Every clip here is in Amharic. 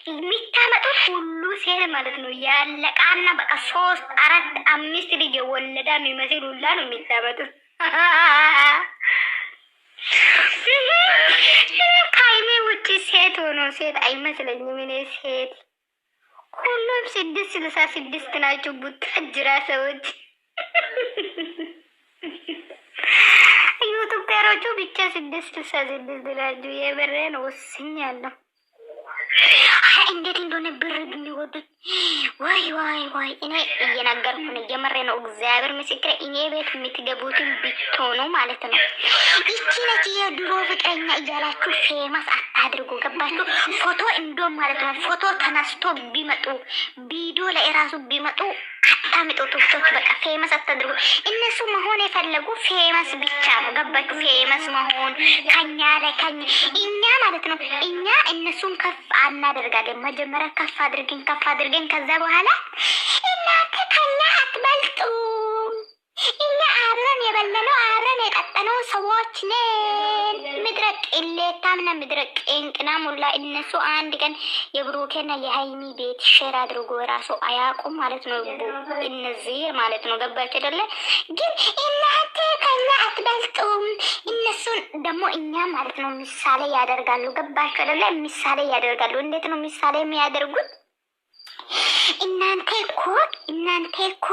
የሚታመጡት ሁሉ ሴት ማለት ነው። ያለቃና በቃ 3 4 5 ልጅ የወለዳ የሚመስል ሁላ ነው የሚታመጡት። ከአይኔ ውጭ ሴት ሆኖ ሴት አይመስለኝም። እኔ ሴት ሁሉም 666 ናቸው። ቡታጅራ ሰዎች ዩቱበሮቹ ብቻ 666 ናቸው። የበሬን ወስኛለሁ። እንዴት እንደሆነ ብር የሚወዱት ዋይ ዋይ ዋይ! እኔ እየነገርኩ ነው፣ እየመሬ ነው። እግዚአብሔር ምስክሬ። እኔ ቤት የምትገቡትን ብትሆኑ ማለት ነው ይቺ ነች የድሮ ፍቅረኛ እያላችሁ ፌመስ አታድርጉ። ገባችሁ? ፎቶ እንደውም ማለት ነው ፎቶ ተነስቶ ቢመጡ ቪዲዮ ላይ ራሱ ቢመጡ አታምጡ። ቶክቶክ በቃ ፌመስ አታድርጉ። እነሱ መሆን የፈለጉ ፌመስ ብቻ ነው። ገባችሁ? ፌመስ መሆን ከኛ ላይ እኛ ማለት ነው እኛ እነሱን ከፍ እናደርጋለን። መጀመሪያ ከፍ አድርገን ከዛ በኋላ እናንተ ከኛ አትበልጡም፣ እኛ አብረን የበለነው አብረን የቀጠነው ሰዎች ነን። ምድረ ቅሌታምና ምድረ ቅንቅና ሙላ። እነሱ አንድ ቀን የብሩኬና የሀይሚ ቤት ሼር አድርጎ ራሱ አያውቁም ማለት ነው። እነዚህ ማለት ነው። ገባች አይደለ? ግን እናንተ ከኛ አትበልጡም። እነሱን ደግሞ እኛ ማለት ነው ምሳሌ ያደርጋሉ። ገባች አይደለ? ምሳሌ ያደርጋሉ። እንዴት ነው ምሳሌ የሚያደርጉት? እናንተ እኮ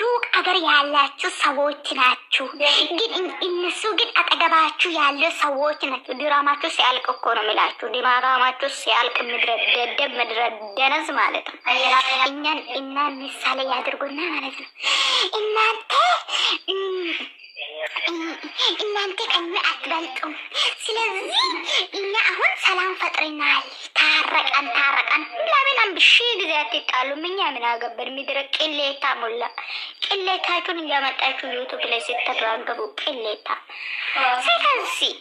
ሩቅ አገር ያላችሁ ሰዎች ናችሁ፣ ግን እነሱ ግን አጠገባችሁ ያለ ሰዎች ናቸው። ድራማችሁ ሲያልቅ እኮ ነው የሚላችሁ። ድራማችሁ ሲያልቅ ምድረ ደደብ ምድረ ደነዝ ማለት ነው። እናን ምሳሌ ያድርጉና ማለት ነው እናንተ ከኛ አትበልጡም። ስለዚህ እኛ አሁን ሰላም ፈጥረናል። ታረቀን ለምን አንብሺ ጊዜ አትጣሉም? እኛ ምን አገበን? ምድረ ቅሌታ ሞላ። ቅሌታችሁን እያመጣችሁ ዩቱብ ላይ ስትራገቡ ቅሌታ። ስለዚህ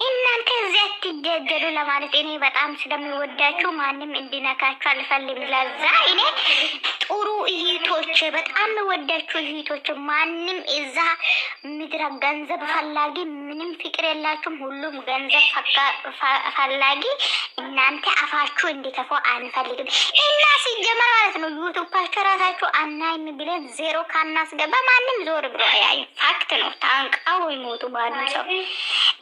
እናንተ እዚህ አትጀጀሉ ለማለት እኔ በጣም ስለሚወዳችሁ ማንም እንዲነካችሁ አልፈልግም። ለዛ እኔ ጥሩ እህቶች፣ በጣም ወዳችሁ እህቶች፣ ማንም እዛ ምድረ ገንዘብ ፈላጊ ምንም ፍቅር የላችሁም። ሁሉም ገንዘብ ፈላጊ። እናንተ አፋችሁ እንዲተፉ አንፈልግም። እና ሲጀመር ማለት ነው ዩቱባችሁ ራሳችሁ አናይም ብለን ዜሮ ካናስገባ ማንም ዞር ብሎ አያይ። ፋክት ነው። ታንቃው ይሞቱ ማንም ሰው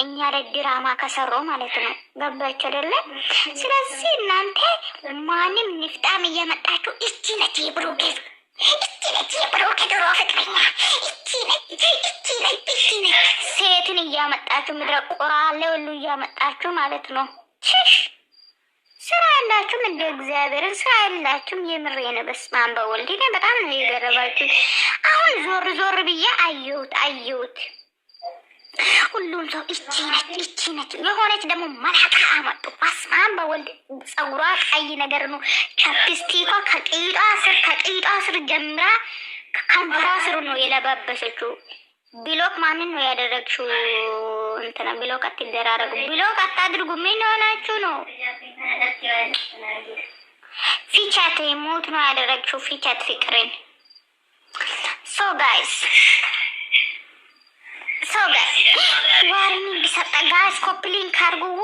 እኛ ድራማ ከሰሩ ማለት ነው። ገባችሁ አይደለ? ስለዚህ እናንተ ማንም ንፍጣም እየመጣችሁ እቺ ነች የብሩኬ ድሮ ፍቅረኛ እቺ ነች ሴትን እያመጣችሁ ምድረ ቁራሌ ሁሉ እያመጣችሁ ማለት ነው። ስራ ያላችሁም እንደ እግዚአብሔርን ስራ ያላችሁም የምሬን በስመ አብ በወልድ በጣም ነው የገረባችሁ። አሁን ዞር ብዬ አየሁት ሁሉም ሰው እቺ ነች የሆነች ደግሞ መላጣ አመጡ። በስመ አብ በወልድ ጸጉሯ ቀይ ነገር ነው። ቻፕስቲኳ ከቂጧ ስር ጀምራ ከንፈሯ ስር ነው የለባበሰችው። ብሎክ ማንን ነው ያደረግሽው? እንትና ብሎክ አትደራረጉ፣ ብሎክ አታድርጉ። ምን ሆናችሁ ነው? ፊቻት ሞት ነው ያደረግሽው። ፊቻት ፍቅርን ሶ ጋይስ ዋርኒንግ ቢሰጠ ጋይስ ኮፕሊንግ አድርጉ።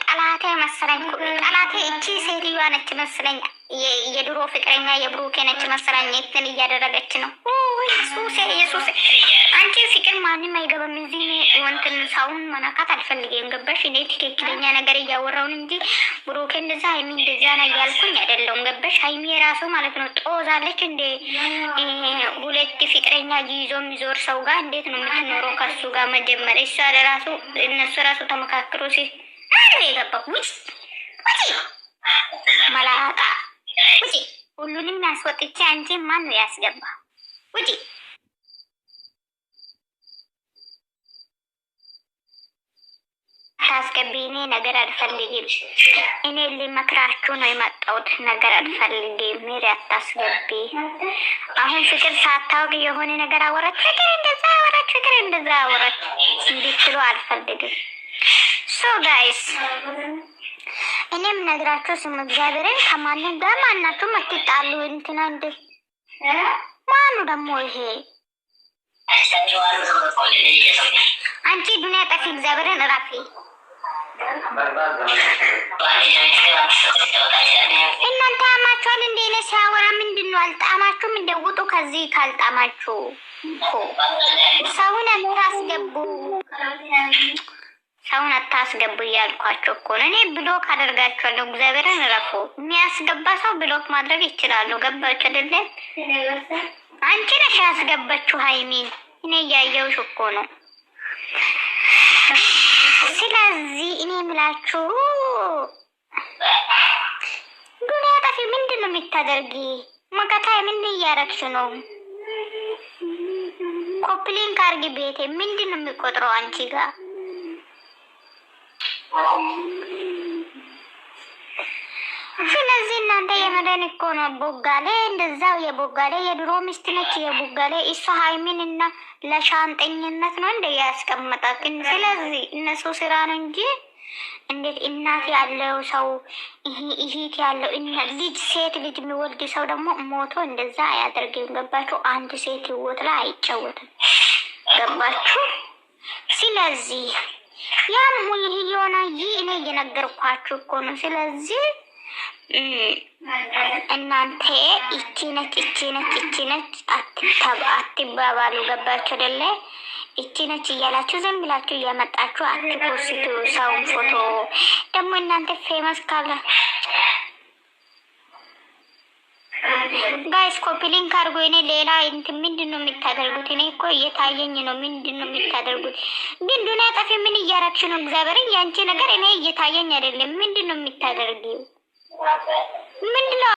ጠላቴ መሰለኝ ጠላቴ እቺ ሴትዮዋ ነች መሰለኝ። የድሮ ፍቅረኛ የብሩኬ ነች መሰለኝ። እንትን እያደረገች ነው። ኢየሱስ አንቺ ፍቅር ማንም አይገባም። እዚህ ወንትን ሰውን መናካት አልፈልግም። ገባሽ? እኔ ትክክለኛ ነገር እያወራውን እንጂ ብሩኬ እንደዛ ሀይሚ እንደዛ ነው እያልኩኝ አይደለም። ገባሽ? ሀይሚ የራሱ ማለት ነው ጦዛለች እንደ ሁለት ፍቅረኛ ይዞ የሚዞር ሰው ጋር እንዴት ነው የምትኖረው? ከሱ ጋር መጀመሪያ እሷ ለራሱ እነሱ ራሱ ተመካክሮ የገባው ውጭ መላጣ ውጭ ሁሉንም ያስወጥቼ አንቺ ማን ነው ያስገባ? ውጪ ታስገቢ። እኔ ነገር አልፈልግም። እኔ ሊመክራችሁ ነው የመጣሁት። ነገር አልፈልግም። ሜሪ አታስገቢ። አሁን ፍቅር ሳታውቅ የሆነ ነገር አወራች። ፍቅር እንደዛ አወራች እንዲትሉ አልፈልግም። ሶ ጋይስ እኔም ነግራችሁ ስሙ። እግዚአብሔርን ከማንም ጋር ማናችሁም አትጣሉ። እንትና እንደ ማኑ ደግሞ ይሄ አንቺ ዱንያ ጠፊ። እግዚአብሔርን እራፊ እናንተ አማችኋል እንደ እኔ ሲያወራ ምንድን ነው? አልጣማችሁም? እንደውጡ ከዚህ ካልጣማችሁ ሰውን አታስገቡ፣ ሰውን አታስገቡ እያልኳቸው እኮ ነው። እኔ ብሎክ አደርጋችኋለሁ። እግዚአብሔርን እረፉ። የሚያስገባ ሰው ብሎክ ማድረግ ይችላሉ። ገባችሁ አይደለ? አንቺ ነሽ ያስገባችሁ ሀይሚን። እኔ እያየሁሽ እኮ ነው። ስለዚህ እኔ የምላችሁ ዱንያ ጠፊ ምንድን ነው የምታደርጊ? መከታይ ምን እያረግሽ ነው? ኮፕሊንግ አርጊ። ቤቴ ምንድን ነው የሚቆጥረው አንቺ ጋር? ስለዚህ እናንተ የመረን እኮ ነው። ቦጋሌ እንደዛው የቦጋሌ የድሮ ሚስት ነች። የቦጋሌ እሷ ሀይሚን እና ለሻንጠኝነት ነው እንደ ያስቀመጣት። ስለዚህ እነሱ ስራ ነው እንጂ እንዴት እናት ያለው ሰው ይሄት ያለው ልጅ ሴት ልጅ የሚወልድ ሰው ደግሞ ሞቶ እንደዛ አያደርግም። ገባችሁ? አንድ ሴት ህይወት ላይ አይጫወትም። ገባችሁ? ስለዚህ ያም ይሄ የሆነ እኔ እየነገርኳችሁ እኮ ነው። ስለዚህ እናንተ እቺ ነች አትባባሉ። ገባችሁ አይደለ? እቺ ነች እያላችሁ ዝም ብላችሁ እያመጣችሁ አትፖስቱ ሰውን ፎቶ። ደግሞ እናንተ ፌመስ ካለ ጋይስ ኮፒ ሊንክ አድርጎ። እኔ ሌላ እንትን ምንድን ነው የምታደርጉት? እኔ እኮ እየታየኝ ነው። ምንድን ነው የምታደርጉት? ግን ዱንያ ጠፊ ምን እያረግሽ ነው? እግዚአብሔር ያንቺ ነገር እኔ እየታየኝ አይደለም። ምንድን ነው የምታደርጊው? ምንድን ነው